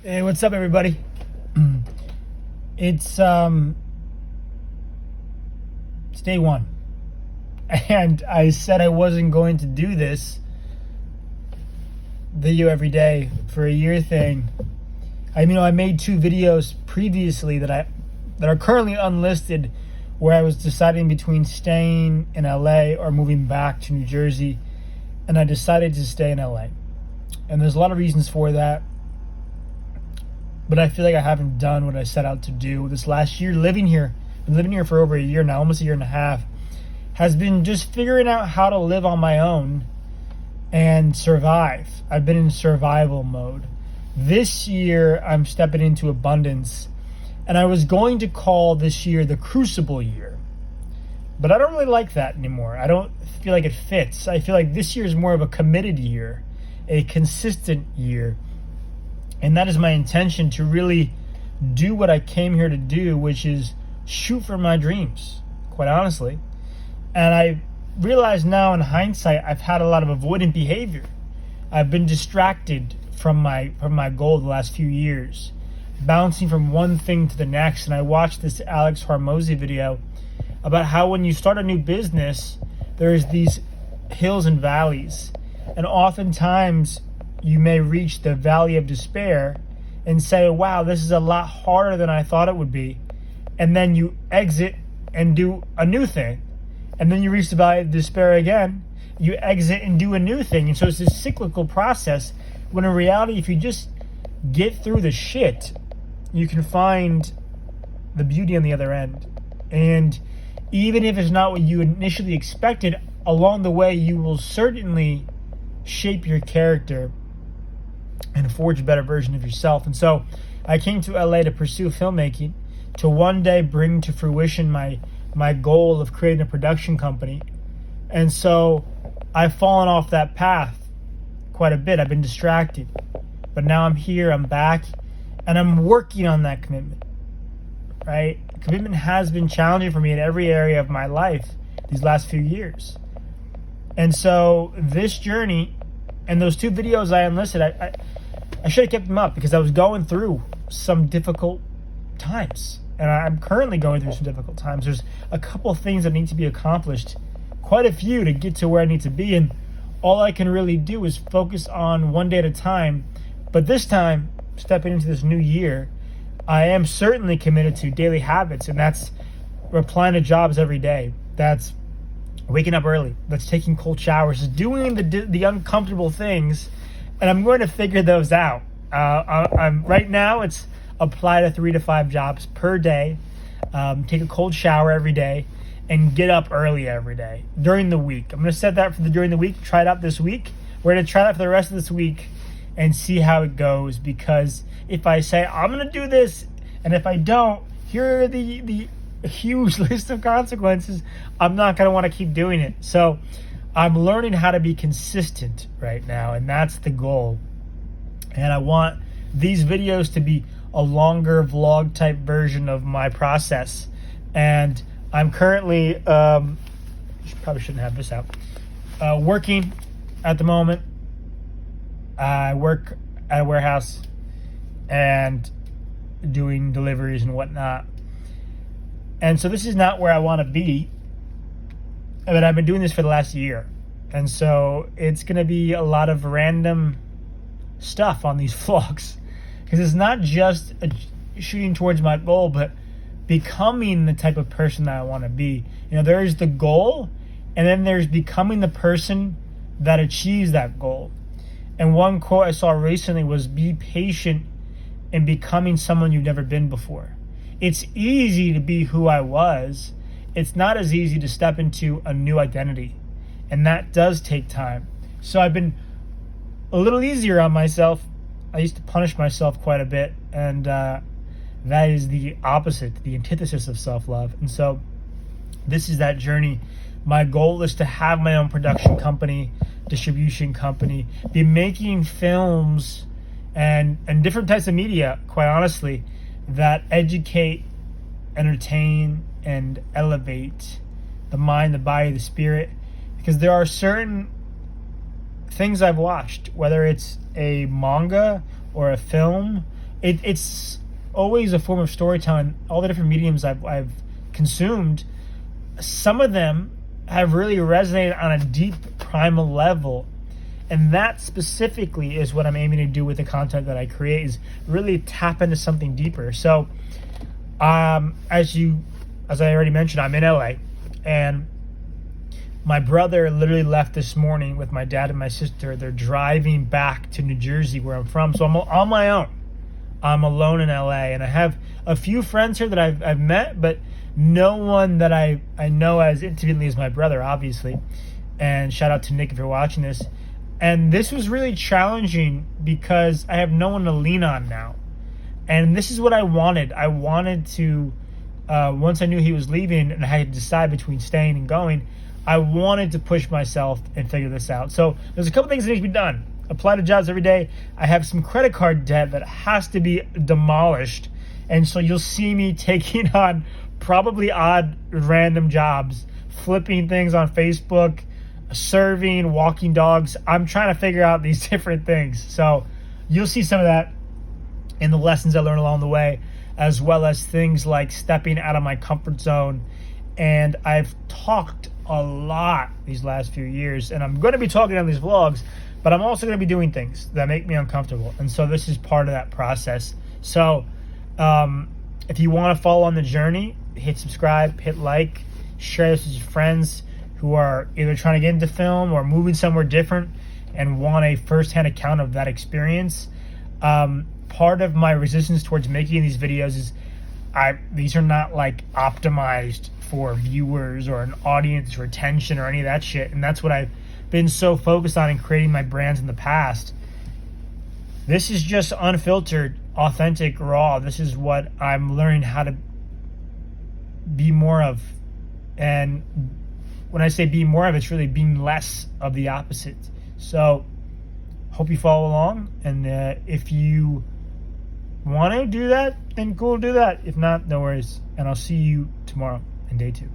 Hey, what's up, everybody? It's it's day one, and I said I wasn't going to do this video every day for a year thing. I made two videos previously that are currently unlisted, where I was deciding between staying in LA or moving back to New Jersey, and I decided to stay in LA. And there's a lot of reasons for that. But I feel like I haven't done what I set out to do this last year. Living here for over a year now, almost a year and a half, has been just figuring out how to live on my own and survive. I've been in survival mode. This year, I'm stepping into abundance, and I was going to call this year the Crucible year. But I don't really like that anymore. I don't feel like it fits. I feel like this year is more of a committed year, a consistent year. And that is my intention, to really do what I came here to do, which is shoot for my dreams, quite honestly. And I realize now in hindsight, I've had a lot of avoidant behavior. I've been distracted from my goal the last few years, bouncing from one thing to the next. And I watched this Alex Hormozi video about how when you start a new business, there's these hills and valleys. And oftentimes, you may reach the valley of despair and say, wow, this is a lot harder than I thought it would be. And then you exit and do a new thing. And then you reach the valley of despair again. You exit and do a new thing. And so it's this cyclical process, when in reality, if you just get through the shit, you can find the beauty on the other end. And even if it's not what you initially expected, along the way, you will certainly shape your character and forge a better version of yourself. And so I came to LA to pursue filmmaking, to one day bring to fruition my goal of creating a production company. And so I've fallen off that path quite a bit. I've been distracted. But now I'm here, I'm back, and I'm working on that commitment. Right? Commitment has been challenging for me in every area of my life these last few years. And so this journey and those two videos I enlisted, I should have kept them up, because I was going through some difficult times. And I'm currently going through some difficult times. There's a couple of things that need to be accomplished, quite a few, to get to where I need to be. And all I can really do is focus on one day at a time. But this time, stepping into this new year, I am certainly committed to daily habits. And that's replying to jobs every day. That's waking up early. That's taking cold showers. Doing the uncomfortable things. And I'm going to figure those out. I'm right now, it's apply to 3 to 5 jobs per day, take a cold shower every day, and get up early every day during the week. I'm going to set that for during the week, try it out this week. We're going to try that for the rest of this week and see how it goes. Because if I say, I'm going to do this, and if I don't, here are the huge list of consequences, I'm not going to want to keep doing it. So I'm learning how to be consistent right now, and that's the goal. And I want these videos to be a longer vlog type version of my process. And I'm currently, probably shouldn't have this out, working at the moment. I work at a warehouse and doing deliveries and whatnot. And so this is not where I want to be. But I've been doing this for the last year. And so it's going to be a lot of random stuff on these vlogs. Because it's not just shooting towards my goal, but becoming the type of person that I want to be. There's the goal, and then there's becoming the person that achieves that goal. And one quote I saw recently was, be patient in becoming someone you've never been before. It's easy to be who I was. It's not as easy to step into a new identity. And that does take time. So I've been a little easier on myself. I used to punish myself quite a bit. And that is the opposite, the antithesis of self-love. And so this is that journey. My goal is to have my own production company, distribution company, be making films and different types of media, quite honestly, that educate, entertain, and elevate the mind, the body, the spirit. Because there are certain things I've watched, whether it's a manga or a film it's always a form of storytelling. All the different mediums I've consumed, some of them have really resonated on a deep primal level, and that specifically is what I'm aiming to do with the content that I create, is really tap into something deeper. So as I already mentioned, I'm in LA, and my brother literally left this morning with my dad and my sister. They're driving back to New Jersey, where I'm from. So I'm on my own. I'm alone in LA, and I have a few friends here that I've met, but no one that I know as intimately as my brother, obviously. And shout out to Nick if you're watching this. And this was really challenging because I have no one to lean on now. And this is what I wanted. I wanted to, once I knew he was leaving and I had to decide between staying and going, I wanted to push myself and figure this out. So there's a couple things that need to be done. Apply to jobs every day. I have some credit card debt that has to be demolished. And so you'll see me taking on probably odd random jobs, flipping things on Facebook, serving, walking dogs. I'm trying to figure out these different things. So you'll see some of that in the lessons I learned along the way, as well as things like stepping out of my comfort zone. And I've talked a lot these last few years, and I'm going to be talking on these vlogs, but I'm also going to be doing things that make me uncomfortable. And so this is part of that process. So if you want to follow on the journey, hit subscribe, hit like, share this with your friends who are either trying to get into film or moving somewhere different and want a first-hand account of that experience. Part of my resistance towards making these videos is these are not like optimized for viewers or an audience retention or any of that shit. And that's what I've been so focused on in creating my brands in the past. This is just unfiltered, authentic, raw. This is what I'm learning how to be more of. And when I say be more of, it's really being less of the opposite. So hope you follow along. And if you want to do that, then cool, do that. If not, no worries. And I'll see you tomorrow in day 2.